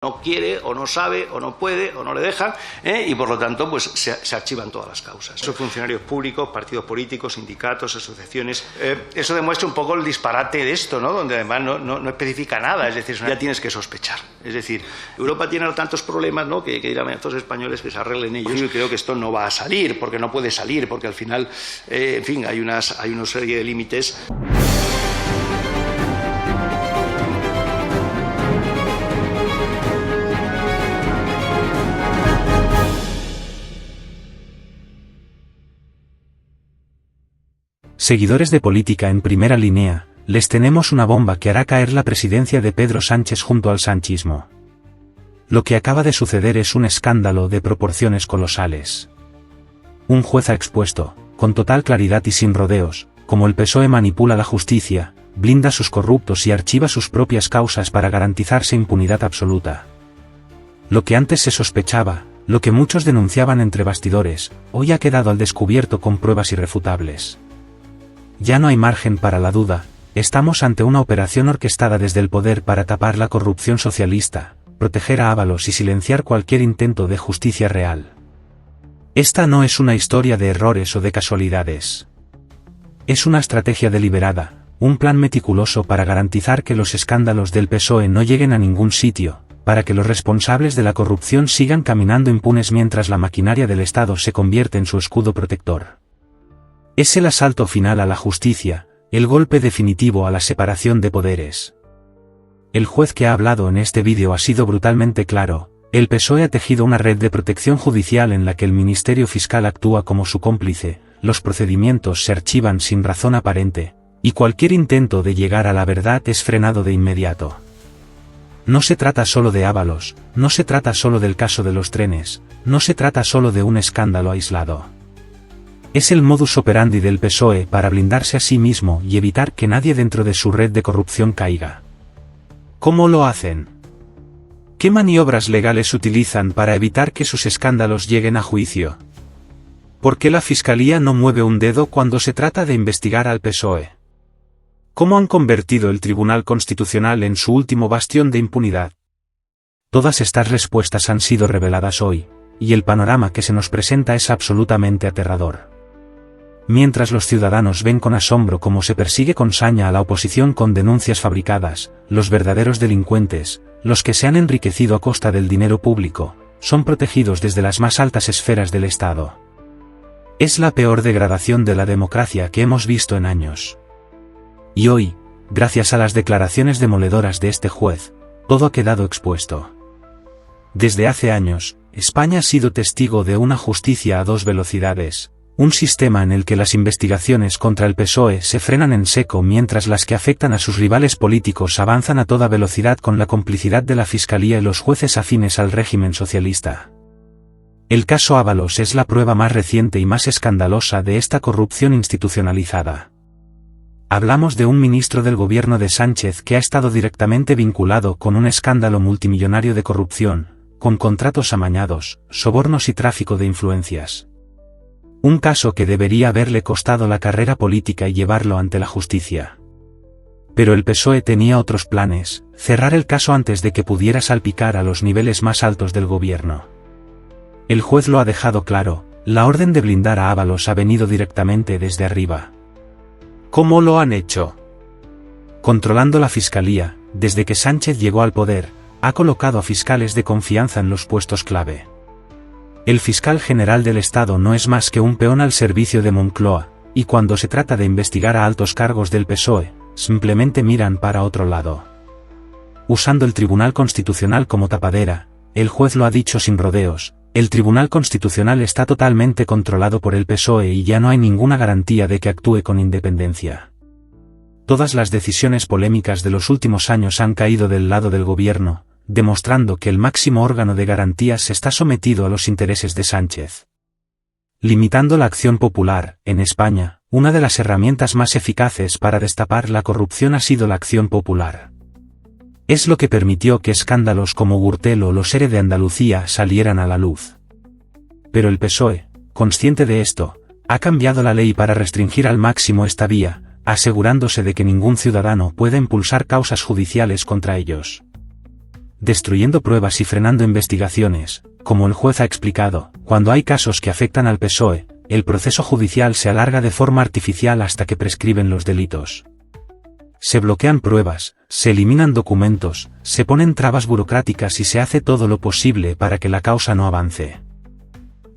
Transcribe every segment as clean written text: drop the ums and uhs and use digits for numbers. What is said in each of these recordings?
no quiere o no sabe o no puede o no le dejan y por lo tanto pues se archivan todas las causas. Son funcionarios públicos, partidos políticos, sindicatos, asociaciones. Eso demuestra un poco el disparate de esto, ¿no? Donde además no especifica nada, es decir, ya tienes que sospechar. Es decir, Europa tiene tantos problemas, ¿no? que dirán estos españoles que se arreglen ellos. Yo creo que esto no va a salir, porque no puede salir, porque al final, en fin, hay una serie de límites. Seguidores de Política en Primera Línea, les tenemos una bomba que hará caer la presidencia de Pedro Sánchez junto al sanchismo. Lo que acaba de suceder es un escándalo de proporciones colosales. Un juez ha expuesto, con total claridad y sin rodeos, cómo el PSOE manipula la justicia, blinda a sus corruptos y archiva sus propias causas para garantizarse impunidad absoluta. Lo que antes se sospechaba, lo que muchos denunciaban entre bastidores, hoy ha quedado al descubierto con pruebas irrefutables. Ya no hay margen para la duda, estamos ante una operación orquestada desde el poder para tapar la corrupción socialista, proteger a Ábalos y silenciar cualquier intento de justicia real. Esta no es una historia de errores o de casualidades. Es una estrategia deliberada, un plan meticuloso para garantizar que los escándalos del PSOE no lleguen a ningún sitio, para que los responsables de la corrupción sigan caminando impunes mientras la maquinaria del Estado se convierte en su escudo protector. Es el asalto final a la justicia, el golpe definitivo a la separación de poderes. El juez que ha hablado en este vídeo ha sido brutalmente claro, el PSOE ha tejido una red de protección judicial en la que el Ministerio Fiscal actúa como su cómplice, los procedimientos se archivan sin razón aparente, y cualquier intento de llegar a la verdad es frenado de inmediato. No se trata solo de Ábalos, no se trata solo del caso de los trenes, no se trata solo de un escándalo aislado. Es el modus operandi del PSOE para blindarse a sí mismo y evitar que nadie dentro de su red de corrupción caiga. ¿Cómo lo hacen? ¿Qué maniobras legales utilizan para evitar que sus escándalos lleguen a juicio? ¿Por qué la Fiscalía no mueve un dedo cuando se trata de investigar al PSOE? ¿Cómo han convertido el Tribunal Constitucional en su último bastión de impunidad? Todas estas respuestas han sido reveladas hoy, y el panorama que se nos presenta es absolutamente aterrador. Mientras los ciudadanos ven con asombro cómo se persigue con saña a la oposición con denuncias fabricadas, los verdaderos delincuentes, los que se han enriquecido a costa del dinero público, son protegidos desde las más altas esferas del Estado. Es la peor degradación de la democracia que hemos visto en años. Y hoy, gracias a las declaraciones demoledoras de este juez, todo ha quedado expuesto. Desde hace años, España ha sido testigo de una justicia a dos velocidades, un sistema en el que las investigaciones contra el PSOE se frenan en seco mientras las que afectan a sus rivales políticos avanzan a toda velocidad con la complicidad de la Fiscalía y los jueces afines al régimen socialista. El caso Ábalos es la prueba más reciente y más escandalosa de esta corrupción institucionalizada. Hablamos de un ministro del gobierno de Sánchez que ha estado directamente vinculado con un escándalo multimillonario de corrupción, con contratos amañados, sobornos y tráfico de influencias. Un caso que debería haberle costado la carrera política y llevarlo ante la justicia. Pero el PSOE tenía otros planes, cerrar el caso antes de que pudiera salpicar a los niveles más altos del gobierno. El juez lo ha dejado claro, la orden de blindar a Ábalos ha venido directamente desde arriba. ¿Cómo lo han hecho? Controlando la Fiscalía, desde que Sánchez llegó al poder, ha colocado a fiscales de confianza en los puestos clave. El fiscal general del Estado no es más que un peón al servicio de Moncloa, y cuando se trata de investigar a altos cargos del PSOE, simplemente miran para otro lado. Usando el Tribunal Constitucional como tapadera, el juez lo ha dicho sin rodeos, el Tribunal Constitucional está totalmente controlado por el PSOE y ya no hay ninguna garantía de que actúe con independencia. Todas las decisiones polémicas de los últimos años han caído del lado del gobierno, demostrando que el máximo órgano de garantías está sometido a los intereses de Sánchez. Limitando la acción popular, en España, una de las herramientas más eficaces para destapar la corrupción ha sido la acción popular. Es lo que permitió que escándalos como Gürtel o los ERE de Andalucía salieran a la luz. Pero el PSOE, consciente de esto, ha cambiado la ley para restringir al máximo esta vía, asegurándose de que ningún ciudadano pueda impulsar causas judiciales contra ellos. destruyendo pruebas y frenando investigaciones. Como el juez ha explicado, cuando hay casos que afectan al PSOE, el proceso judicial se alarga de forma artificial hasta que prescriben los delitos. Se bloquean pruebas, se eliminan documentos, se ponen trabas burocráticas y se hace todo lo posible para que la causa no avance.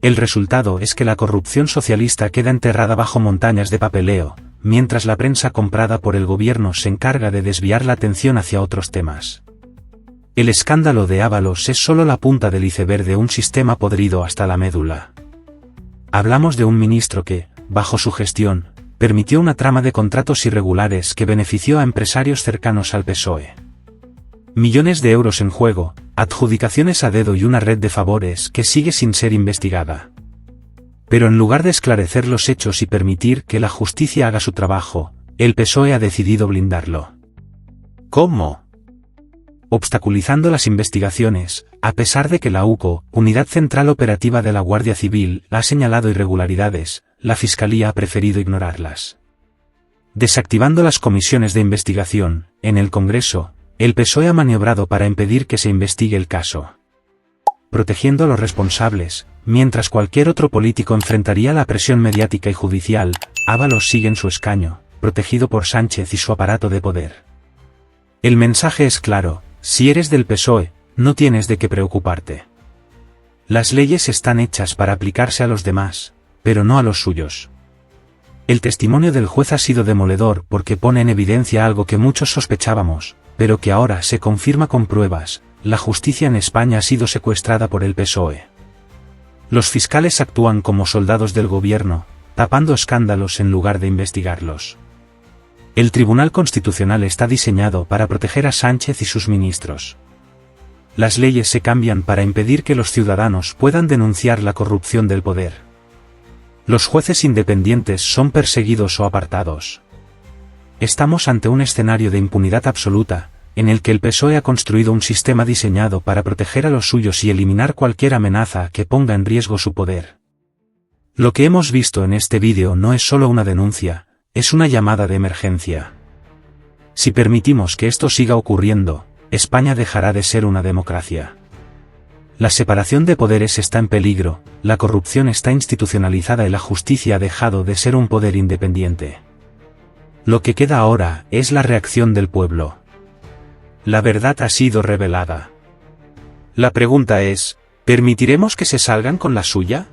El resultado es que la corrupción socialista queda enterrada bajo montañas de papeleo, mientras la prensa comprada por el gobierno se encarga de desviar la atención hacia otros temas. El escándalo de Ábalos es solo la punta del iceberg de un sistema podrido hasta la médula. Hablamos de un ministro que, bajo su gestión, permitió una trama de contratos irregulares que benefició a empresarios cercanos al PSOE. Millones de euros en juego, adjudicaciones a dedo y una red de favores que sigue sin ser investigada. Pero en lugar de esclarecer los hechos y permitir que la justicia haga su trabajo, el PSOE ha decidido blindarlo. ¿Cómo? Obstaculizando las investigaciones, a pesar de que la UCO, Unidad Central Operativa de la Guardia Civil, ha señalado irregularidades, la Fiscalía ha preferido ignorarlas. Desactivando las comisiones de investigación, en el Congreso, el PSOE ha maniobrado para impedir que se investigue el caso. Protegiendo a los responsables, mientras cualquier otro político enfrentaría la presión mediática y judicial, Ábalos sigue en su escaño, protegido por Sánchez y su aparato de poder. El mensaje es claro: si eres del PSOE, no tienes de qué preocuparte. Las leyes están hechas para aplicarse a los demás, pero no a los suyos. El testimonio del juez ha sido demoledor porque pone en evidencia algo que muchos sospechábamos, pero que ahora se confirma con pruebas: la justicia en España ha sido secuestrada por el PSOE. Los fiscales actúan como soldados del gobierno, tapando escándalos en lugar de investigarlos. El Tribunal Constitucional está diseñado para proteger a Sánchez y sus ministros. Las leyes se cambian para impedir que los ciudadanos puedan denunciar la corrupción del poder. Los jueces independientes son perseguidos o apartados. Estamos ante un escenario de impunidad absoluta, en el que el PSOE ha construido un sistema diseñado para proteger a los suyos y eliminar cualquier amenaza que ponga en riesgo su poder. Lo que hemos visto en este vídeo no es solo una denuncia, es una llamada de emergencia. Si permitimos que esto siga ocurriendo, España dejará de ser una democracia. La separación de poderes está en peligro, la corrupción está institucionalizada y la justicia ha dejado de ser un poder independiente. Lo que queda ahora es la reacción del pueblo. La verdad ha sido revelada. La pregunta es: ¿permitiremos que se salgan con la suya?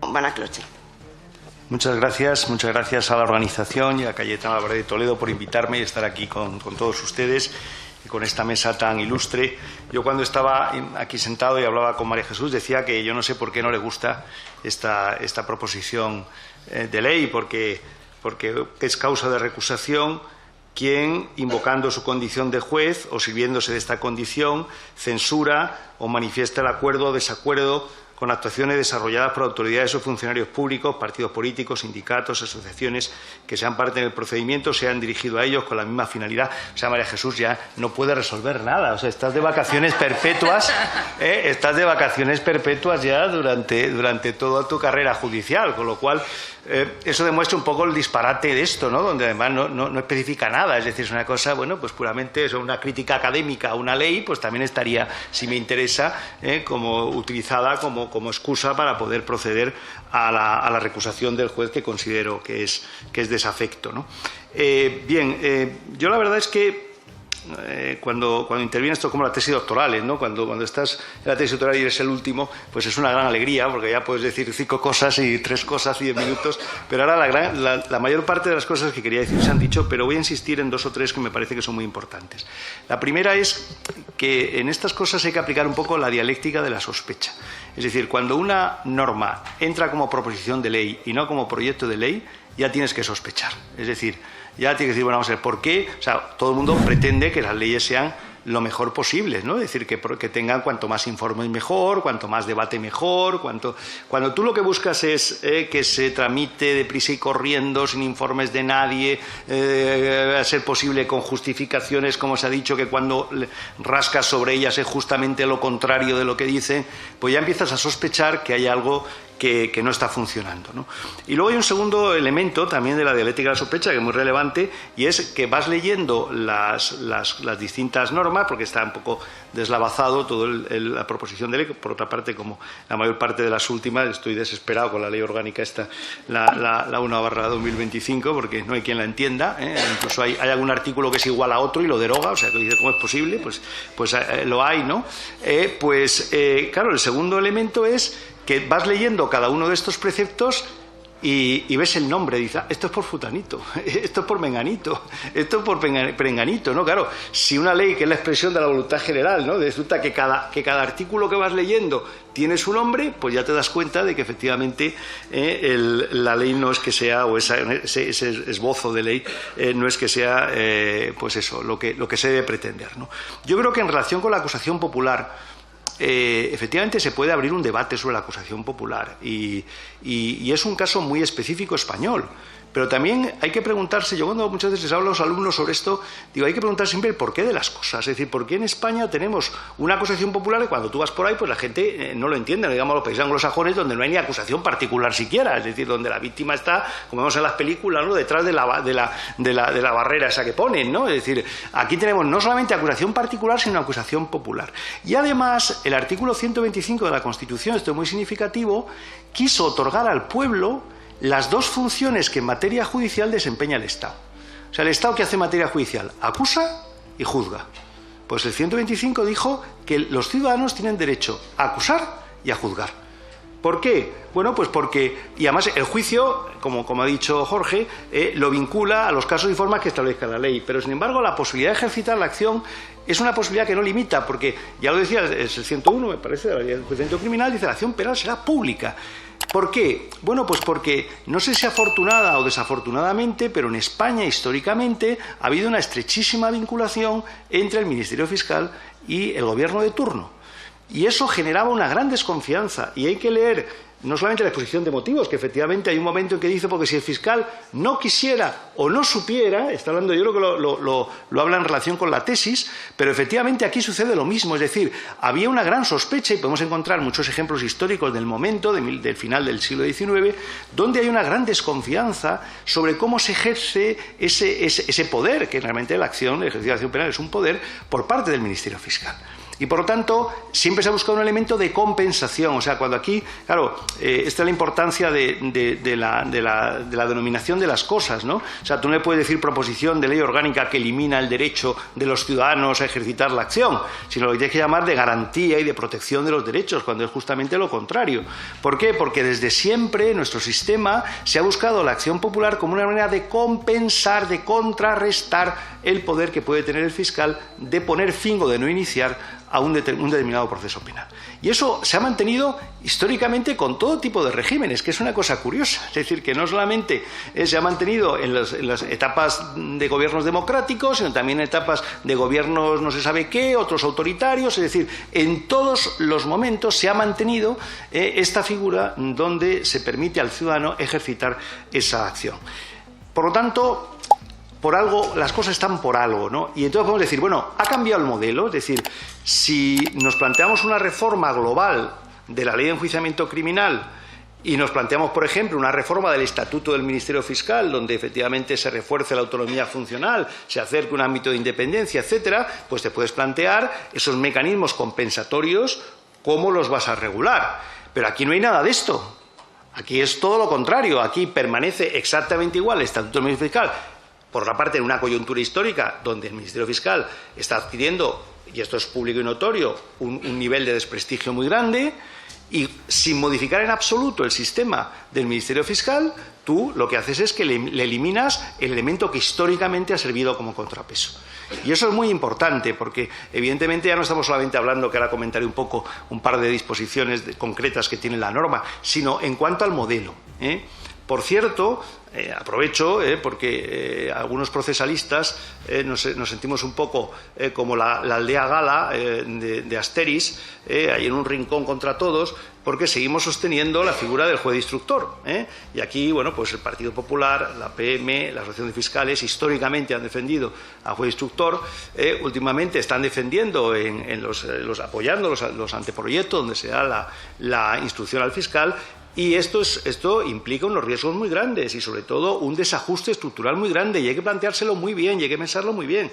Muchas gracias a la organización y a Cayetano Álvarez de Toledo por invitarme y estar aquí con todos ustedes y con esta mesa tan ilustre. Yo cuando estaba aquí sentado y hablaba con María Jesús decía que yo no sé por qué no le gusta esta proposición de ley, porque es causa de recusación quien, invocando su condición de juez o sirviéndose de esta condición, censura o manifiesta el acuerdo o desacuerdo con actuaciones desarrolladas por autoridades o funcionarios públicos, partidos políticos, sindicatos, asociaciones que sean parte del procedimiento, se han dirigido a ellos con la misma finalidad. O sea, María Jesús ya no puede resolver nada. O sea, estás de vacaciones perpetuas, ya durante toda tu carrera judicial, con lo cual eso demuestra un poco el disparate de esto, ¿no? Donde además no especifica nada. Es decir, es una cosa, bueno, pues puramente es una crítica académica a una ley, pues también estaría, si me interesa, como utilizada como excusa para poder proceder a la recusación del juez, que considero que es desafecto, ¿no? Yo la verdad es que cuando interviene esto como la tesis doctoral, ¿no? Cuando estás en la tesis doctoral y eres el último, pues es una gran alegría, porque ya puedes decir 5 cosas y 3 cosas, 10 minutos, pero ahora la mayor parte de las cosas que quería decir se han dicho, pero voy a insistir en 2 o 3 que me parece que son muy importantes. La primera es que en estas cosas hay que aplicar un poco la dialéctica de la sospecha. Es decir, cuando una norma entra como proposición de ley y no como proyecto de ley, ya tienes que sospechar. Es decir, ya tienes que decir, bueno, vamos a ver, ¿por qué? O sea, todo el mundo pretende que las leyes sean lo mejor posible, ¿no? Es decir, que tengan cuanto más informes mejor, cuanto más debate mejor, cuando tú lo que buscas es que se tramite deprisa y corriendo, sin informes de nadie, a ser posible con justificaciones, como se ha dicho, que cuando rascas sobre ellas es justamente lo contrario de lo que dicen, pues ya empiezas a sospechar que hay algo que no está funcionando, ¿no? Y luego hay un segundo elemento también de la dialéctica de la sospecha que es muy relevante, y es que vas leyendo las distintas normas, porque está un poco deslavazado toda la proposición de ley. Por otra parte, como la mayor parte de las últimas, estoy desesperado con la ley orgánica esta, la 1/2025, porque no hay quien la entienda, ¿eh? Incluso hay algún artículo que es igual a otro y lo deroga, o sea, que dice cómo es posible, pues lo hay, ¿no? Claro, el segundo elemento es que vas leyendo cada uno de estos preceptos y ves el nombre, dices, esto es por futanito, esto es por menganito, esto es por perenganito, ¿no? Claro, si una ley que es la expresión de la voluntad general, ¿no? Resulta que cada artículo que vas leyendo tiene su nombre, pues ya te das cuenta de que efectivamente la ley no es que sea, o ese esbozo de ley no es que sea, pues eso, lo que se debe pretender, ¿no? Yo creo que en relación con la acusación popular, efectivamente se puede abrir un debate sobre la acusación popular y es un caso muy específico español. Pero también hay que preguntarse, yo cuando muchas veces hablo a los alumnos sobre esto, digo, hay que preguntar siempre el porqué de las cosas. Es decir, ¿por qué en España tenemos una acusación popular y cuando tú vas por ahí, pues la gente no lo entiende? No digamos los países anglosajones donde no hay ni acusación particular siquiera, es decir, donde la víctima está, como vemos en las películas, ¿no? Detrás de la barrera esa que ponen, ¿no? Es decir, aquí tenemos no solamente acusación particular, sino acusación popular. Y además, el artículo 125 de la Constitución, esto es muy significativo, quiso otorgar al pueblo las dos funciones que en materia judicial desempeña el Estado. O sea, el Estado, ¿qué hace en materia judicial? Acusa y juzga. Pues el 125 dijo que los ciudadanos tienen derecho a acusar y a juzgar. ¿Por qué? Bueno, pues porque, y además el juicio, como ha dicho Jorge, lo vincula a los casos y formas que establezca la ley, pero sin embargo la posibilidad de ejercitar la acción es una posibilidad que no limita, porque ya lo decía, es el 101, me parece, de la ley de enjuiciamiento criminal, dice la acción penal será pública. ¿Por qué? Bueno, pues porque no sé si afortunada o desafortunadamente, pero en España históricamente ha habido una estrechísima vinculación entre el Ministerio Fiscal y el gobierno de turno. Y eso generaba una gran desconfianza. Y hay que leer no solamente la exposición de motivos, que efectivamente hay un momento en que dice, porque si el fiscal no quisiera o no supiera, está hablando, yo creo que lo habla en relación con la tesis, pero efectivamente aquí sucede lo mismo, es decir, había una gran sospecha, y podemos encontrar muchos ejemplos históricos del momento, del final del siglo XIX, donde hay una gran desconfianza sobre cómo se ejerce ese poder, que realmente el ejercicio de la acción penal es un poder, por parte del Ministerio Fiscal. Y por lo tanto, siempre se ha buscado un elemento de compensación. O sea, cuando aquí, claro, esta es la importancia de la denominación de las cosas, ¿no? O sea, tú no le puedes decir proposición de ley orgánica que elimina el derecho de los ciudadanos a ejercitar la acción, sino lo que tienes que llamar de garantía y de protección de los derechos, cuando es justamente lo contrario. ¿Por qué? Porque desde siempre en nuestro sistema se ha buscado la acción popular como una manera de compensar, de contrarrestar el poder que puede tener el fiscal de poner fin o de no iniciar a un determinado proceso penal. Y eso se ha mantenido históricamente con todo tipo de regímenes, que es una cosa curiosa. Es decir, que no solamente se ha mantenido en las etapas de gobiernos democráticos, sino también en etapas de gobiernos no se sabe qué, otros autoritarios. Es decir, en todos los momentos se ha mantenido esta figura donde se permite al ciudadano ejercitar esa acción. Por lo tanto, por algo, las cosas están por algo, ¿no? Y entonces podemos decir, bueno, ha cambiado el modelo, es decir, si nos planteamos una reforma global de la ley de enjuiciamiento criminal y nos planteamos, por ejemplo, una reforma del Estatuto del Ministerio Fiscal, donde efectivamente se refuerce la autonomía funcional, se acerque un ámbito de independencia, etcétera, pues te puedes plantear esos mecanismos compensatorios, cómo los vas a regular. Pero aquí no hay nada de esto. Aquí es todo lo contrario. Aquí permanece exactamente igual el Estatuto del Ministerio Fiscal. Por otra parte, en una coyuntura histórica donde el Ministerio Fiscal está adquiriendo, y esto es público y notorio, un nivel de desprestigio muy grande, y sin modificar en absoluto el sistema del Ministerio Fiscal, tú lo que haces es que le eliminas el elemento que históricamente ha servido como contrapeso. Y eso es muy importante porque evidentemente ya no estamos solamente hablando, que ahora comentaré un poco un par de disposiciones concretas que tiene la norma, sino en cuanto al modelo. Por cierto, aprovecho porque algunos procesalistas nos sentimos un poco como la aldea gala de Asterix, ahí en un rincón contra todos, porque seguimos sosteniendo la figura del juez instructor. Y aquí, bueno, pues el Partido Popular, la PM, la Asociación de Fiscales, históricamente han defendido al juez instructor, últimamente están defendiendo, apoyando los anteproyectos donde se da la instrucción al fiscal, Y esto implica unos riesgos muy grandes y, sobre todo, un desajuste estructural muy grande, y hay que planteárselo muy bien, y hay que pensarlo muy bien.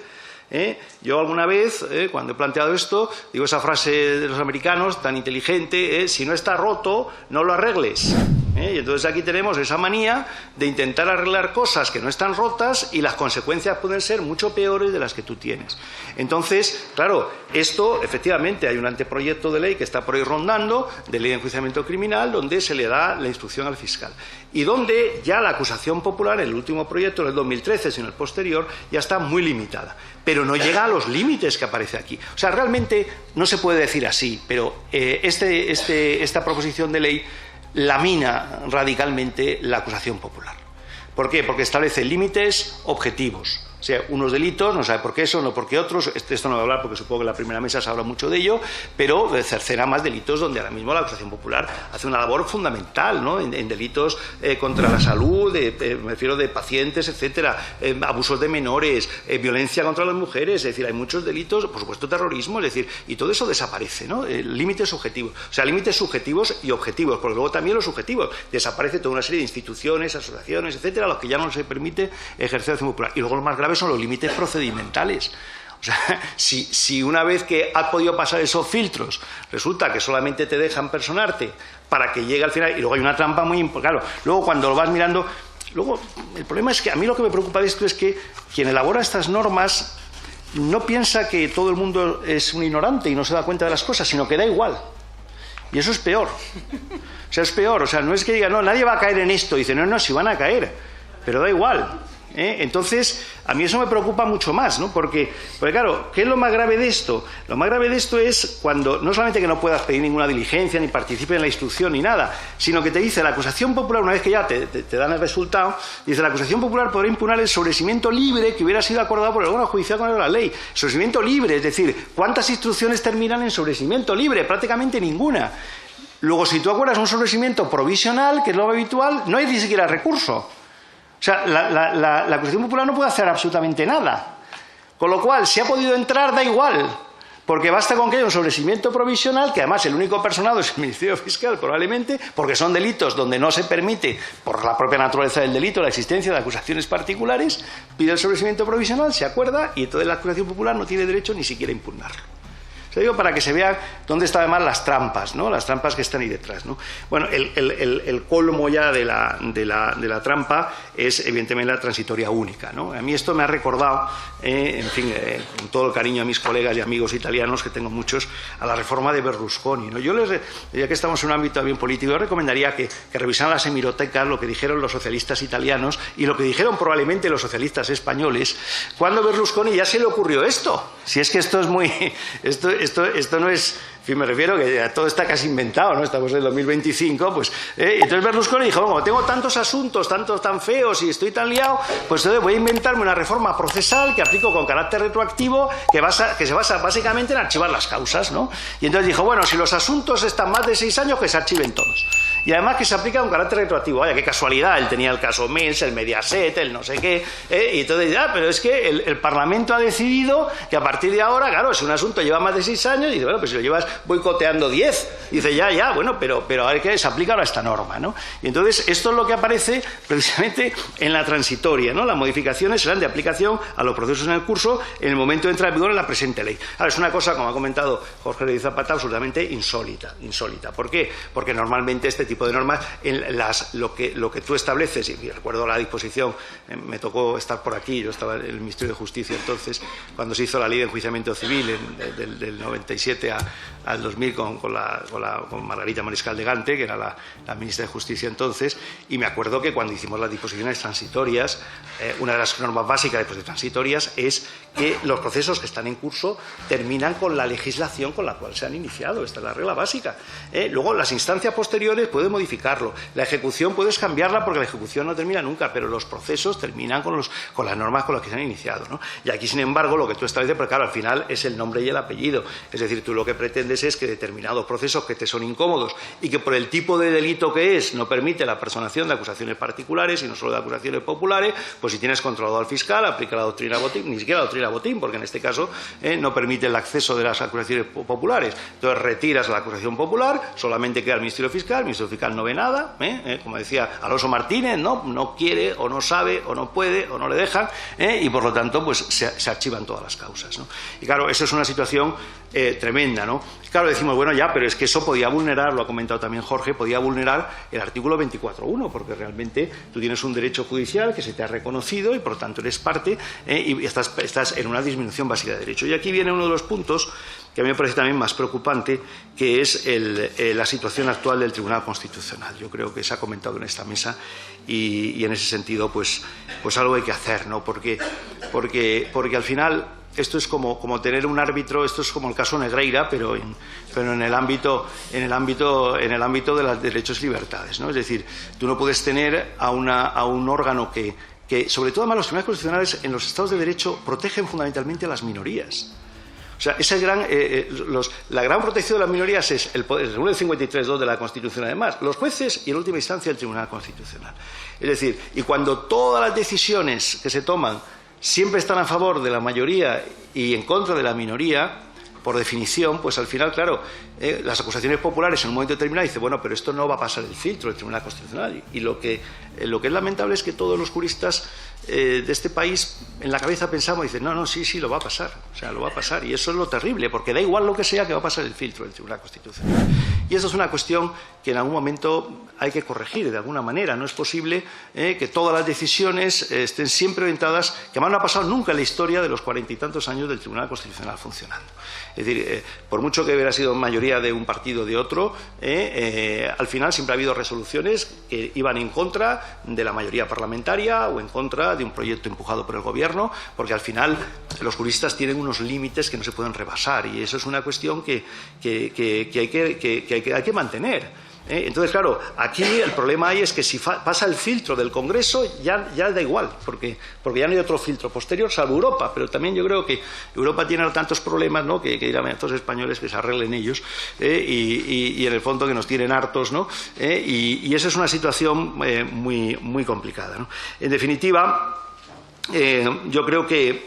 Yo alguna vez, cuando he planteado esto, digo esa frase de los americanos tan inteligente, si no está roto, no lo arregles. Y entonces aquí tenemos esa manía de intentar arreglar cosas que no están rotas, y las consecuencias pueden ser mucho peores de las que tú tienes. Entonces, claro, esto, efectivamente, hay un anteproyecto de ley que está por ahí rondando, de ley de enjuiciamiento criminal, donde se le da la instrucción al fiscal. Y donde ya la acusación popular, en el último proyecto, en el 2013, sino el posterior, ya está muy limitada. Pero no llega a los límites que aparece aquí. O sea, realmente no se puede decir así, pero esta proposición de ley lamina radicalmente la acusación popular. ¿Por qué? Porque establece límites objetivos. O sea, unos delitos, no sabe por qué eso, no por qué otros, esto no voy a hablar porque supongo que en la primera mesa se habla mucho de ello, pero cercena más delitos donde ahora mismo la acusación popular hace una labor fundamental, ¿no? En delitos contra la salud, me refiero de pacientes, etcétera, abusos de menores, violencia contra las mujeres, es decir, hay muchos delitos, por supuesto terrorismo, es decir, y todo eso desaparece, ¿no? Límites subjetivos, o sea, límites subjetivos y objetivos, porque luego también los subjetivos, desaparece toda una serie de instituciones, asociaciones, etcétera, a los que ya no se permite ejercer la acción popular, y luego los más graves son los límites procedimentales. O sea, si una vez que has podido pasar esos filtros resulta que solamente te dejan personarte para que llegue al final, y luego hay una trampa muy importante, claro, luego cuando lo vas mirando, luego el problema es que a mí lo que me preocupa de esto es que quien elabora estas normas no piensa que todo el mundo es un ignorante y no se da cuenta de las cosas, sino que da igual. Y eso es peor. O sea, es peor. O sea, no es que diga, no, nadie va a caer en esto. Dice, no, si van a caer, pero da igual. Entonces, a mí eso me preocupa mucho más, ¿no? Porque, claro, ¿qué es lo más grave de esto? Lo más grave de esto es cuando, no solamente que no puedas pedir ninguna diligencia, ni participes en la instrucción, ni nada, sino que te dice la acusación popular, una vez que ya te dan el resultado, dice la acusación popular podrá impugnar el sobreseimiento libre que hubiera sido acordado por el órgano judicial con la ley. Sobreseimiento libre, es decir, ¿cuántas instrucciones terminan en sobreseimiento libre? Prácticamente ninguna. Luego, si tú acuerdas un sobreseimiento provisional, que es lo habitual, no hay ni siquiera recurso. O sea, la acusación popular no puede hacer absolutamente nada. Con lo cual, si ha podido entrar, da igual. Porque basta con que haya un sobreseimiento provisional, que además el único personado es el Ministerio Fiscal, probablemente, porque son delitos donde no se permite, por la propia naturaleza del delito, la existencia de acusaciones particulares, pide el sobreseimiento provisional, se acuerda, y entonces la acusación popular no tiene derecho ni siquiera a impugnarlo. O sea, digo para que se vea dónde están además las trampas, ¿no? Las trampas que están ahí detrás, ¿no? Bueno, el colmo ya de la trampa es evidentemente la transitoria única, ¿no? A mí esto me ha recordado, en fin, con todo el cariño a mis colegas y amigos italianos, que tengo muchos, a la reforma de Berlusconi, ¿no? Ya que estamos en un ámbito bien político, yo recomendaría que revisaran las hemerotecas, lo que dijeron los socialistas italianos y lo que dijeron probablemente los socialistas españoles, cuando a Berlusconi ya se le ocurrió esto. Si es que esto es muy... Esto no es... En fin, me refiero que todo está casi inventado, ¿no? Estamos en el 2025, pues... entonces Berlusconi dijo, como tengo tantos asuntos, tantos tan feos y estoy tan liado, pues entonces voy a inventarme una reforma procesal que aplico con carácter retroactivo que se basa básicamente en archivar las causas, ¿no? Y entonces dijo, bueno, si los asuntos están más de 6 años, que se archiven todos. Y además que se aplica con carácter retroactivo. Vaya, qué casualidad, él tenía el caso Mens, el Mediaset, el no sé qué, y entonces ya, pero es que el Parlamento ha decidido que a partir de ahora, claro, si un asunto lleva más de 6 años, y dice, bueno, pues si lo llevas boicoteando 10, dice, ya, bueno, pero a ver qué se aplica ahora esta norma, ¿no? Y entonces esto es lo que aparece precisamente en la transitoria, ¿no? Las modificaciones serán de aplicación a los procesos en el curso en el momento de entrar en vigor en la presente ley. Ahora, es una cosa, como ha comentado Jorge Rodríguez Zapata, absolutamente insólita. ¿Por qué? Porque normalmente este tipo de normas, lo que tú estableces, y recuerdo la disposición, me tocó estar por aquí, yo estaba en el Ministerio de Justicia entonces, cuando se hizo la ley de enjuiciamiento civil del 97 al 2000 con Margarita Mariscal de Gante, que era la ministra de Justicia entonces, y me acuerdo que cuando hicimos las disposiciones transitorias, una de las normas básicas de transitorias es que los procesos que están en curso terminan con la legislación con la cual se han iniciado. Esta es la regla básica. Luego, las instancias posteriores pueden modificarlo. La ejecución puedes cambiarla porque la ejecución no termina nunca, pero los procesos terminan con las normas con las que se han iniciado, ¿no? Y aquí, sin embargo, lo que tú estableces, porque claro, al final es el nombre y el apellido. Es decir, tú lo que pretendes es que determinados procesos que te son incómodos y que por el tipo de delito que es no permite la personación de acusaciones particulares y no solo de acusaciones populares, pues si tienes controlado al fiscal, aplica la doctrina Botín, ni siquiera la doctrina Botín, porque en este caso no permite el acceso de las acusaciones populares. Entonces retiras la acusación popular, solamente queda el Ministerio Fiscal fiscal no ve nada, como decía Alonso Martínez, no quiere o no sabe o no puede o no le dejan, y por lo tanto pues se archivan todas las causas, ¿no? Y claro, eso es una situación tremenda, ¿no? Claro, decimos, bueno, ya, pero es que eso podía vulnerar, lo ha comentado también Jorge, podía vulnerar el artículo 24.1, porque realmente tú tienes un derecho judicial que se te ha reconocido y por lo tanto eres parte, y estás en una disminución básica de derecho. Y aquí viene uno de los puntos que a mí me parece también más preocupante, que es la situación actual del Tribunal Constitucional. Yo creo que se ha comentado en esta mesa y en ese sentido pues algo hay que hacer, ¿no? Porque al final esto es como tener un árbitro, esto es como el caso Negreira, pero en el ámbito de los derechos y libertades, ¿no? Es decir, tú no puedes tener a un órgano que sobre todo además los tribunales constitucionales en los estados de derecho protegen fundamentalmente a las minorías. O sea, la gran protección de las minorías es el artículo 53.2 de la Constitución, además, los jueces y en última instancia el Tribunal Constitucional. Es decir, y cuando todas las decisiones que se toman siempre están a favor de la mayoría y en contra de la minoría, por definición, pues al final, claro, las acusaciones populares en un momento determinado dicen, bueno, pero esto no va a pasar el filtro del Tribunal Constitucional. Y lo que es lamentable es que todos los juristas de este país en la cabeza pensamos y dicen, no, sí, lo va a pasar. O sea, lo va a pasar. Y eso es lo terrible, porque da igual lo que sea, que va a pasar el filtro del Tribunal Constitucional. Y eso es una cuestión que en algún momento hay que corregir de alguna manera. No es posible que todas las decisiones estén siempre orientadas, que además no ha pasado nunca en la historia de los 40 y tantos años del Tribunal Constitucional funcionando. Es decir, por mucho que hubiera sido mayoría de un partido o de otro, al final siempre ha habido resoluciones que iban en contra de la mayoría parlamentaria o en contra de un proyecto empujado por el Gobierno, porque al final los juristas tienen unos límites que no se pueden rebasar y eso es una cuestión que hay que mantener. Entonces, claro, aquí el problema es que si pasa el filtro del Congreso ya da igual, porque ya no hay otro filtro posterior, salvo Europa, pero también yo creo que Europa tiene tantos problemas, ¿no?, que dirán a estos españoles que se arreglen ellos, y en el fondo que nos tienen hartos, ¿no? Y esa es una situación muy complicada, ¿no? En definitiva, yo creo que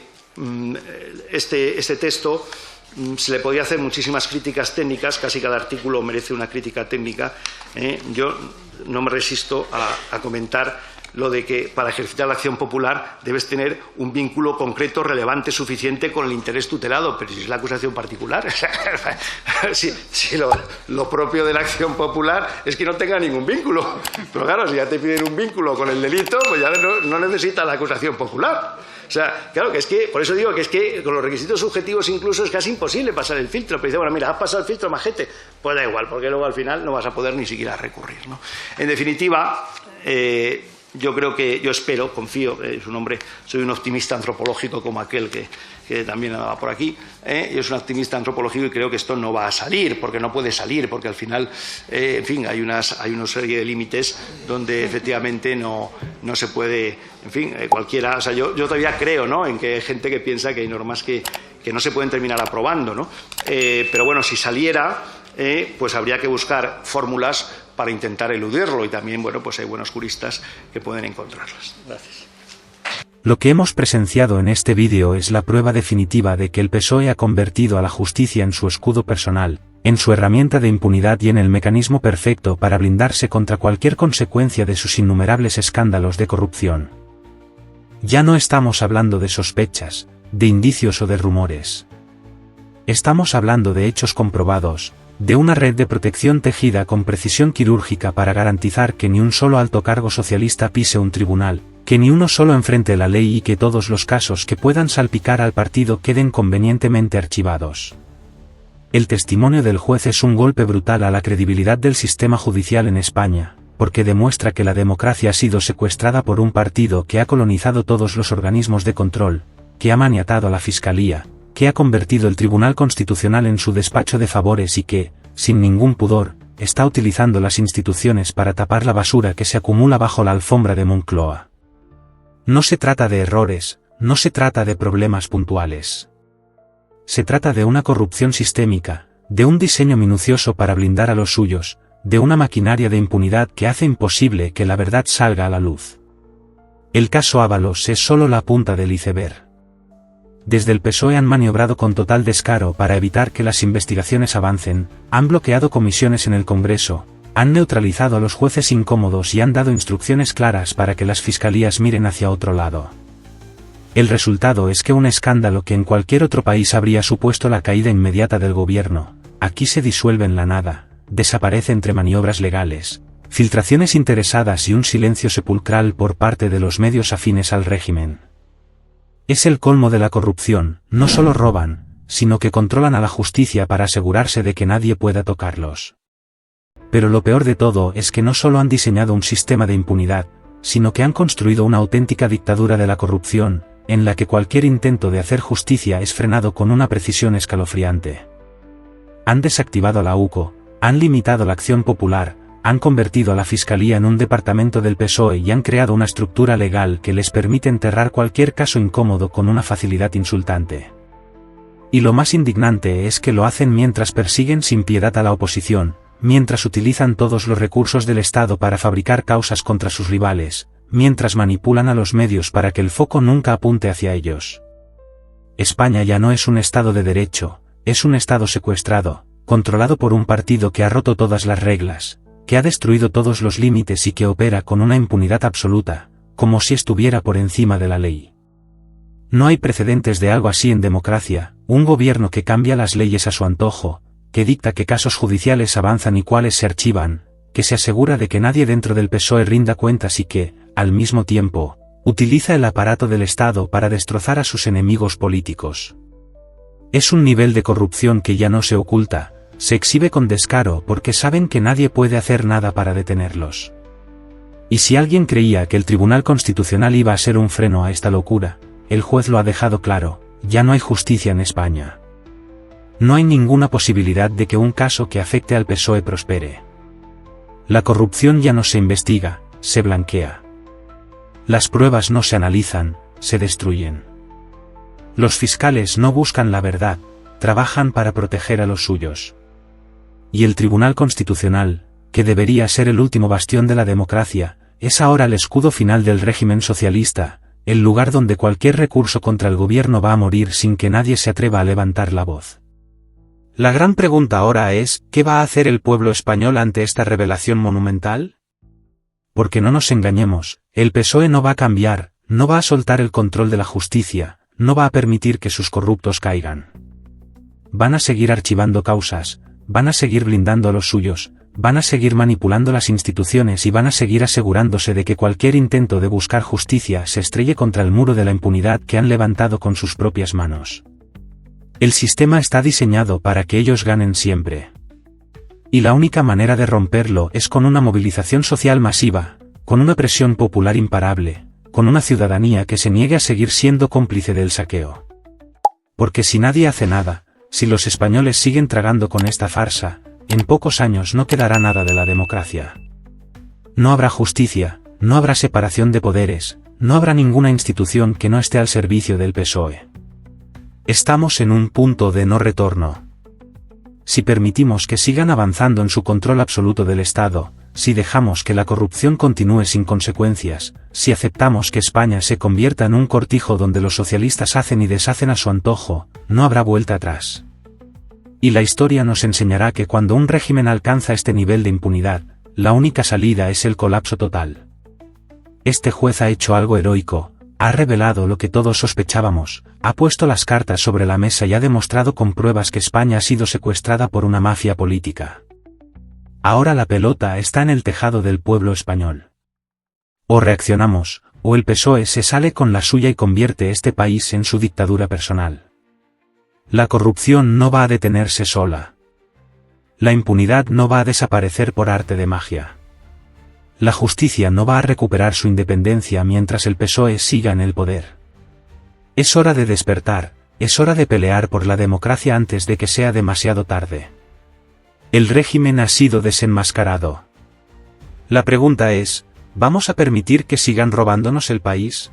este texto se le podía hacer muchísimas críticas técnicas, casi cada artículo merece una crítica técnica. Yo no me resisto a comentar lo de que para ejercitar la acción popular debes tener un vínculo concreto, relevante, suficiente con el interés tutelado, pero si es la acusación particular, si lo propio de la acción popular es que no tenga ningún vínculo. Pero claro, si ya te piden un vínculo con el delito, pues ya no necesitas la acusación popular. O sea, claro, que es que, por eso digo que es que con los requisitos subjetivos incluso es casi imposible pasar el filtro. Pero dice, bueno, mira, has pasado el filtro, majete, pues da igual, porque luego al final no vas a poder ni siquiera recurrir, ¿no? En definitiva, yo creo que, yo espero, confío, soy un optimista antropológico como aquel que también andaba por aquí, yo soy un optimista antropológico y creo que esto no va a salir, porque no puede salir, porque al final, en fin, hay una serie de límites donde efectivamente no se puede, en fin, cualquiera, o sea, yo todavía creo, ¿no?, en que hay gente que piensa que hay normas que no se pueden terminar aprobando, ¿no? Pero bueno, si saliera, pues habría que buscar fórmulas para intentar eludirlo y también, bueno, pues hay buenos juristas que pueden encontrarlas. Gracias. Lo que hemos presenciado en este vídeo es la prueba definitiva de que el PSOE ha convertido a la justicia en su escudo personal, en su herramienta de impunidad y en el mecanismo perfecto para blindarse contra cualquier consecuencia de sus innumerables escándalos de corrupción. Ya no estamos hablando de sospechas, de indicios o de rumores. Estamos hablando de hechos comprobados, de una red de protección tejida con precisión quirúrgica para garantizar que ni un solo alto cargo socialista pise un tribunal, que ni uno solo enfrente la ley y que todos los casos que puedan salpicar al partido queden convenientemente archivados. El testimonio del juez es un golpe brutal a la credibilidad del sistema judicial en España, porque demuestra que la democracia ha sido secuestrada por un partido que ha colonizado todos los organismos de control, que ha maniatado a la Fiscalía, que ha convertido el Tribunal Constitucional en su despacho de favores y que, sin ningún pudor, está utilizando las instituciones para tapar la basura que se acumula bajo la alfombra de Moncloa. No se trata de errores, no se trata de problemas puntuales. Se trata de una corrupción sistémica, de un diseño minucioso para blindar a los suyos, de una maquinaria de impunidad que hace imposible que la verdad salga a la luz. El caso Ábalos es solo la punta del iceberg. Desde el PSOE han maniobrado con total descaro para evitar que las investigaciones avancen, han bloqueado comisiones en el Congreso, Han neutralizado a los jueces incómodos y han dado instrucciones claras para que las fiscalías miren hacia otro lado. El resultado es que un escándalo que en cualquier otro país habría supuesto la caída inmediata del gobierno, aquí se disuelve en la nada, desaparece entre maniobras legales, filtraciones interesadas y un silencio sepulcral por parte de los medios afines al régimen. Es el colmo de la corrupción, no solo roban, sino que controlan a la justicia para asegurarse de que nadie pueda tocarlos. Pero lo peor de todo es que no solo han diseñado un sistema de impunidad, sino que han construido una auténtica dictadura de la corrupción, en la que cualquier intento de hacer justicia es frenado con una precisión escalofriante. Han desactivado la UCO, han limitado la acción popular, han convertido a la Fiscalía en un departamento del PSOE y han creado una estructura legal que les permite enterrar cualquier caso incómodo con una facilidad insultante. Y lo más indignante es que lo hacen mientras persiguen sin piedad a la oposición, mientras utilizan todos los recursos del Estado para fabricar causas contra sus rivales, mientras manipulan a los medios para que el foco nunca apunte hacia ellos. España ya no es un Estado de derecho, es un Estado secuestrado, controlado por un partido que ha roto todas las reglas, que ha destruido todos los límites y que opera con una impunidad absoluta, como si estuviera por encima de la ley. No hay precedentes de algo así en democracia, un gobierno que cambia las leyes a su antojo, que dicta qué casos judiciales avanzan y cuáles se archivan, que se asegura de que nadie dentro del PSOE rinda cuentas y que, al mismo tiempo, utiliza el aparato del Estado para destrozar a sus enemigos políticos. Es un nivel de corrupción que ya no se oculta, se exhibe con descaro porque saben que nadie puede hacer nada para detenerlos. Y si alguien creía que el Tribunal Constitucional iba a ser un freno a esta locura, el juez lo ha dejado claro, ya no hay justicia en España. No hay ninguna posibilidad de que un caso que afecte al PSOE prospere. La corrupción ya no se investiga, se blanquea. Las pruebas no se analizan, se destruyen. Los fiscales no buscan la verdad, trabajan para proteger a los suyos. Y el Tribunal Constitucional, que debería ser el último bastión de la democracia, es ahora el escudo final del régimen socialista, el lugar donde cualquier recurso contra el gobierno va a morir sin que nadie se atreva a levantar la voz. La gran pregunta ahora es, ¿qué va a hacer el pueblo español ante esta revelación monumental? Porque no nos engañemos, el PSOE no va a cambiar, no va a soltar el control de la justicia, no va a permitir que sus corruptos caigan. Van a seguir archivando causas, van a seguir blindando a los suyos, van a seguir manipulando las instituciones y van a seguir asegurándose de que cualquier intento de buscar justicia se estrelle contra el muro de la impunidad que han levantado con sus propias manos. El sistema está diseñado para que ellos ganen siempre. Y la única manera de romperlo es con una movilización social masiva, con una presión popular imparable, con una ciudadanía que se niegue a seguir siendo cómplice del saqueo. Porque si nadie hace nada, si los españoles siguen tragando con esta farsa, en pocos años no quedará nada de la democracia. No habrá justicia, no habrá separación de poderes, no habrá ninguna institución que no esté al servicio del PSOE. Estamos en un punto de no retorno. Si permitimos que sigan avanzando en su control absoluto del Estado, si dejamos que la corrupción continúe sin consecuencias, si aceptamos que España se convierta en un cortijo donde los socialistas hacen y deshacen a su antojo, no habrá vuelta atrás. Y la historia nos enseñará que cuando un régimen alcanza este nivel de impunidad, la única salida es el colapso total. Este juez ha hecho algo heroico, ha revelado lo que todos sospechábamos, ha puesto las cartas sobre la mesa y ha demostrado con pruebas que España ha sido secuestrada por una mafia política. Ahora la pelota está en el tejado del pueblo español. O reaccionamos, o el PSOE se sale con la suya y convierte este país en su dictadura personal. La corrupción no va a detenerse sola. La impunidad no va a desaparecer por arte de magia. La justicia no va a recuperar su independencia mientras el PSOE siga en el poder. Es hora de despertar, es hora de pelear por la democracia antes de que sea demasiado tarde. El régimen ha sido desenmascarado. La pregunta es, ¿vamos a permitir que sigan robándonos el país?